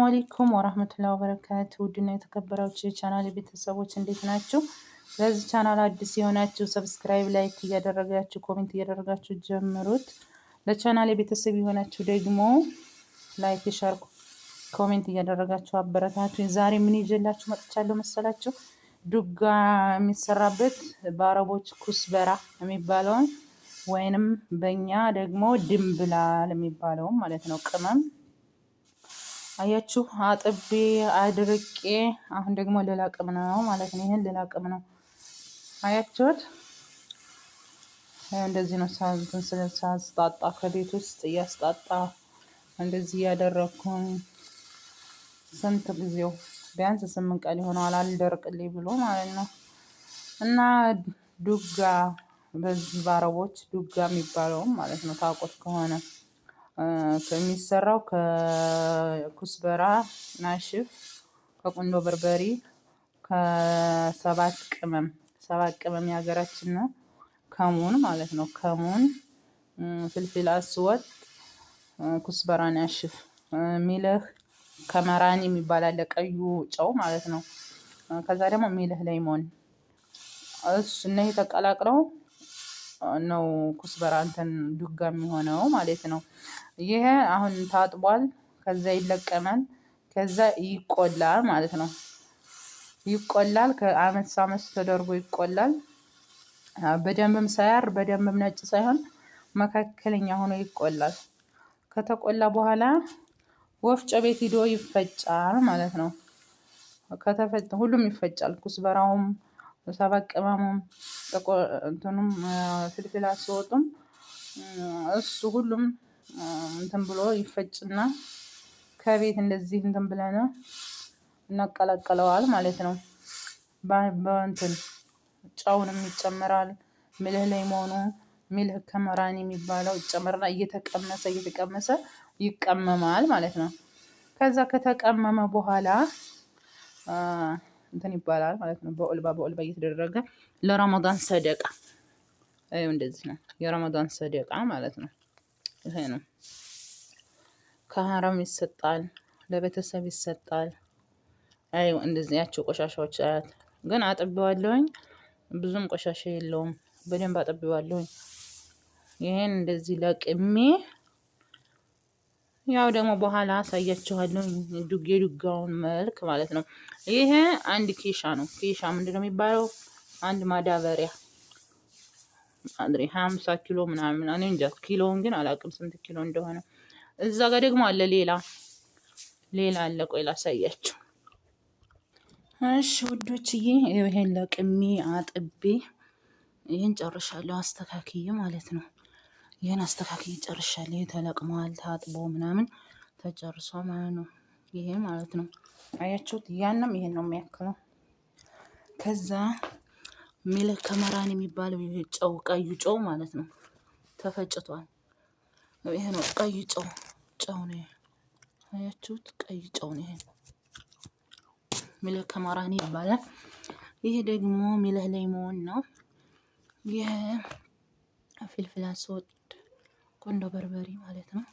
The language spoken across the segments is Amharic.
አለይኩም ወራህመቱላሂ ወበረካቱ። ውድና የተከበራችሁ የቻናል ቤተሰቦች እንዴት ናችሁ? ለዚህ ቻናል አዲስ የሆናችሁ ሰብስክራይብ፣ ላይክ እያደረጋችሁ ኮሜንት እያደረጋችሁ ጀምሩት። ለቻናል ቤተሰብ የሆናችሁ ደግሞ ላይክ፣ ሸር፣ ኮሜንት እያደረጋችሁ አበረታቱ። ዛሬ ምን ይዤላችሁ መጥቻለሁ መሰላችሁ? ዱጋ የሚሰራበት በአረቦች ኩስበራ የሚባለውን ወይንም በእኛ ደግሞ ድንብላል የሚባለውን ማለት ነው ቅመም አያችሁ አጥቤ አድርቄ አሁን ደግሞ ልለቅም ነው ማለት ነው። ይሄን ልለቅም ነው አያችሁት። እንደዚህ ነው ሳስጣጣ ከቤት ውስጥ እያስጣጣ እንደዚህ ያደረኩኝ ስንት ጊዜው ቢያንስ 8 ቀን ይሆናል አልደርቅልኝ ብሎ ማለት ነው። እና ዱጋ በዚህ በአረቦች ዱጋ የሚባለውም ማለት ነው ታውቁት ከሆነ ከሚሰራው ከኩስበራ ናሽፍ ከቁንዶ በርበሪ ከሰባት ቅመም የሀገራችን ነው። ከሙን ማለት ነው። ከሙን ፍልፍል አስወጥ ኩስበራ ናሽፍ ሚልህ ከመራኒ የሚባል አለ ቀዩ ጨው ማለት ነው። ከዛ ደግሞ ሚልህ ሌሞን እነዚህ ተቀላቅለው ነው ኩስበራ እንትን ዱጋ የሚሆነው ማለት ነው። ይሄ አሁን ታጥቧል። ከዛ ይለቀማል። ከዛ ይቆላል ማለት ነው። ይቆላል ከአመት አመት ተደርጎ ይቆላል። በደንብም ሳያር በደንብም ነጭ ሳይሆን መካከለኛ ሆኖ ይቆላል። ከተቆላ በኋላ ወፍጮ ቤት ሂዶ ይፈጫል ማለት ነው። ከተፈጨ ሁሉም ይፈጫል። ኩስበራውም ሰባት ቅመሙም እንትኑም ፍልፍል አስወጡም እሱ ሁሉም እንትን ብሎ ይፈጭና ከቤት እንደዚህ እንትን ብለን እናቀላቅለዋል ማለት ነው። በእንትን ጨውንም ይጨመራል። ሚልህ ሌሞኑ ሚልህ ከመራኒ የሚባለው ይጨመርና እየተቀመሰ ይቀመማል ማለት ነው። ከዛ ከተቀመመ በኋላ እንትን ይባላል ማለት ነው። በኦልባ እየተደረገ ለረመዳን ሰደቃ እንደዚህ ነው። የረመዳን ሰደቃ ማለት ነው። ይሄ ነው። ከሀረም ይሰጣል፣ ለቤተሰብ ይሰጣል። እንደዚህ ያቸው ቆሻሻዎች አያት ግን አጥቤዋለሁኝ። ብዙም ቆሻሻ የለውም። በደንብ አጥቤዋለሁኝ። ይሄን እንደዚህ ለቅሜ ያው ደግሞ በኋላ አሳያችኋለሁ የዱጋውን መልክ ማለት ነው። ይሄ አንድ ኬሻ ነው። ኬሻ ምንድነው የሚባለው? አንድ ማዳበሪያ 50 ኪሎ ምናምን እኔ እንጃ ኪሎውን ግን አላውቅም ስንት ኪሎ እንደሆነ። እዛ ጋር ደግሞ አለ ሌላ አለ። ቆይ ላሳያችሁ። እሺ ውዶችዬ ይሄን ለቅሜ አጥቤ ይሄን ጨርሻለሁ አስተካክዬ ማለት ነው። ይሄን አስተካክዬ ጨርሻለሁ። ይሄ ተለቅሟል ታጥቦ ምናምን ተጨርሶ ማለት ነው። ይሄ ማለት ነው አያችሁት። ያንም ይሄን ነው የሚያክለው። ከዛ ሚልህ ከመራን የሚባለው ይሄ ጨው ቀዩ ጨው ማለት ነው ተፈጭቷል። ይሄ ነው ቀይ ጨው ነው። አያችሁት ቀይ ጨው ነው። ይሄ ሚልህ ከመራኒ ይባላል። ይሄ ደግሞ ሚልህ ሌሞን ነው። ይሄ ፍልፍል አስወጥ ቁንዶ በርበሬ ማለት ነው።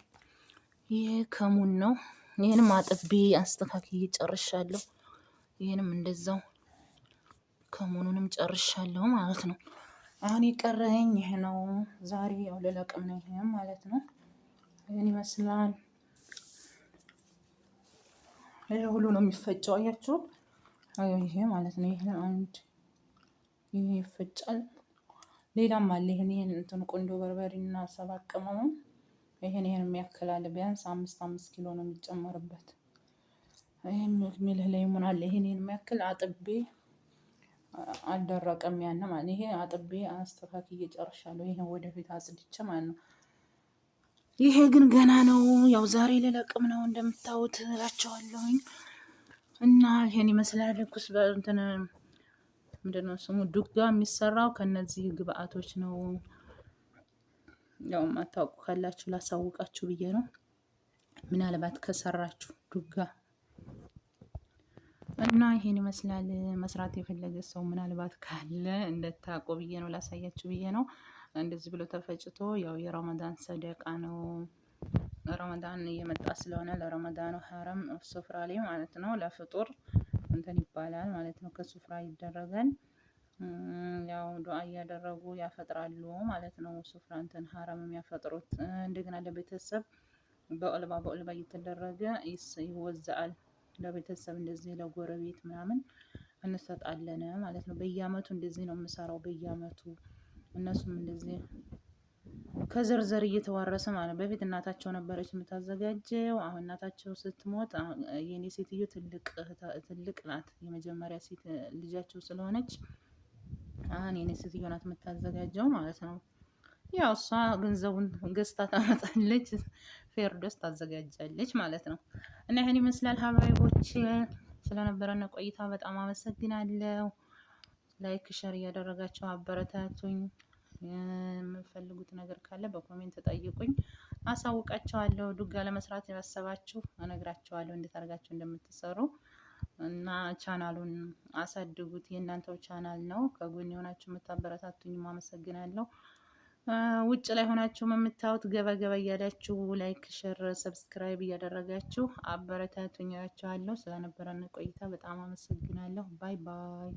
ይሄ ከሙን ነው። ይሄንም አጥቤ አስተካክዬ ጨርሻለሁ። ይሄንም እንደዛው ከሙኑንም ጨርሻለሁ ማለት ነው። አሁን የቀረኝ ይሄ ነው። ዛሬ ያው ለለቅም ነው ይሄ ማለት ነው። ይሄን ይመስላል። ይሄ ሁሉ ነው የሚፈጨው አያችሁ። ይሄ ማለት ነው። ይሄ ይፈጫል። ሌላም አለ። ይሄን እንትን ቁንዶ በርበሬና ሰባት ቅመሙ ይሄን የሚያክል አለ። ቢያንስ 5 ኪሎ ነው የሚጨመርበት። ይሄን ሚልህ ሌሞን አለ። ይሄን የሚያክል አጥቤ አልደረቀም ያን ማለት ይሄ አጥቤ አስተካክዬ ጨርሻለሁ። ይሄ ወደፊት አጽድቼ ማለት ነው። ይሄ ግን ገና ነው። ያው ዛሬ ልለቅም ነው እንደምታዩት እላቸዋለሁኝ። እና ይሄን ይመስላል። ኩስበራ እንትን ምንድነው ስሙ ዱጋ የሚሰራው ከነዚህ ግብአቶች ነው። ያው ማታውቁ ካላችሁ ላሳውቃችሁ ብዬ ነው። ምናልባት ከሰራችሁ ዱጋ እና ይሄን ይመስላል። መስራት የፈለገ ሰው ምናልባት ካለ እንደታውቁ ብዬ ነው፣ ላሳያችሁ ብዬ ነው። እንደዚህ ብሎ ተፈጭቶ ያው የረመዳን ሰደቃ ነው ረመዳን እየመጣ ስለሆነ ለረመዳኑ ሀረም ሱፍራ ላይ ማለት ነው ለፍጡር እንትን ይባላል ማለት ነው። ከሱፍራ ይደረጋል። ያው ዱዓ እያደረጉ ያፈጥራሉ ማለት ነው። ሱፍራ እንትን ሀረም የሚያፈጥሩት እንደገና ለቤተሰብ በኦልባ እየተደረገ ይወዛል። ለቤተሰብ እንደዚህ ለጎረቤት ምናምን እንሰጣለን ማለት ነው። በየአመቱ እንደዚህ ነው የምሰራው። በየአመቱ እነሱም እንደዚህ ከዘርዘር እየተዋረሰ ማለት በፊት እናታቸው ነበረች የምታዘጋጀው። አሁን እናታቸው ስትሞት የኔ ሴትዮ ትልቅ ናት፣ የመጀመሪያ ሴት ልጃቸው ስለሆነች አሁን የኔ ሴትዮ ናት የምታዘጋጀው ማለት ነው። ያው እሷ ገንዘቡን ገዝታ ታመጣለች፣ ፌርዶስ ታዘጋጃለች ማለት ነው። እና ይህን ይመስላል ሀባይቦች። ስለነበረን ቆይታ በጣም አመሰግናለሁ። ላይክ ሸር እያደረጋችሁ አበረታቱኝ። የምፈልጉት ነገር ካለ በኮሜንት ጠይቁኝ፣ አሳውቃቸዋለሁ። ዱጋ ለመስራት ያሰባችሁ እነግራቸዋለሁ እንዴት አድርጋችሁ እንደምትሰሩ እና ቻናሉን አሳድጉት። የእናንተው ቻናል ነው። ከጎን የሆናችሁ የምታበረታቱኝ አመሰግናለሁ። ውጭ ላይ ሆናችሁ የምታዩት ገባ ገባ እያላችሁ ላይክ ሸር ሰብስክራይብ እያደረጋችሁ አበረታቱኝ እላችኋለሁ። ስለነበረን ቆይታ በጣም አመሰግናለሁ። ባይ ባይ።